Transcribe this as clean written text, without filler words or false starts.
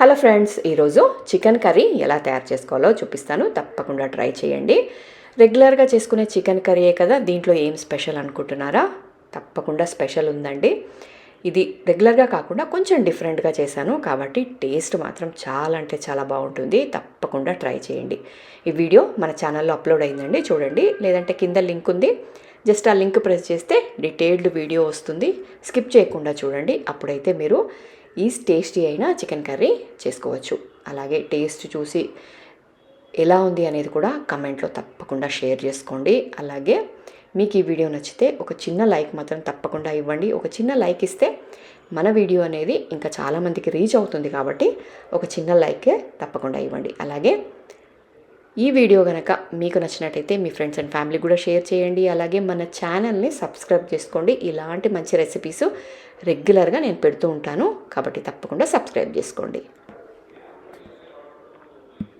Hello friends, ఈరోజు chicken curry ఎలా తయారు చేసుకోవాలో చూపిస్తాను. తప్పకుండా ట్రై చేయండి. రెగ్యులర్గా చేసుకునే చికెన్ కర్రీయే కదా, దీంట్లో ఏం స్పెషల్ అనుకుంటున్నారా? తప్పకుండా స్పెషల్ ఉందండి. ఇది రెగ్యులర్గా కాకుండా కొంచెం డిఫరెంట్గా చేశాను కాబట్టి టేస్ట్ మాత్రం చాలా అంటే చాలా బాగుంటుంది. తప్పకుండా ట్రై చేయండి. ఈ వీడియో మన ఛానల్లో అప్లోడ్ అయిందండి, చూడండి. లేదంటే కింద లింక్ ఉంది, జస్ట్ ఆ లింక్ ప్రెస్ చేస్తే డీటెయిల్డ్ వీడియో వస్తుంది. స్కిప్ చేయకుండా చూడండి, అప్పుడైతే మీరు ఈ టేస్టీ అయిన చికెన్ కర్రీ చేసుకోవచ్చు. అలాగే టేస్ట్ చూసి ఎలా ఉంది అనేది కూడా కమెంట్లో తప్పకుండా షేర్ చేసుకోండి. అలాగే మీకు ఈ వీడియో నచ్చితే ఒక చిన్న లైక్ మాత్రం తప్పకుండా ఇవ్వండి. ఒక చిన్న లైక్ ఇస్తే మన వీడియో అనేది ఇంకా చాలామందికి రీచ్ అవుతుంది కాబట్టి ఒక చిన్న లైకే తప్పకుండా ఇవ్వండి. అలాగే ఈ వీడియో కనుక మీకు నచ్చినట్టయితే మీ ఫ్రెండ్స్ అండ్ ఫ్యామిలీ కూడా షేర్ చేయండి. అలాగే మన ఛానల్ని సబ్స్క్రైబ్ చేసుకోండి. ఇలాంటి మంచి రెసిపీస్ రెగ్యులర్గా నేను పెడుతూ ఉంటాను కాబట్టి తప్పకుండా సబ్స్క్రైబ్ చేసుకోండి.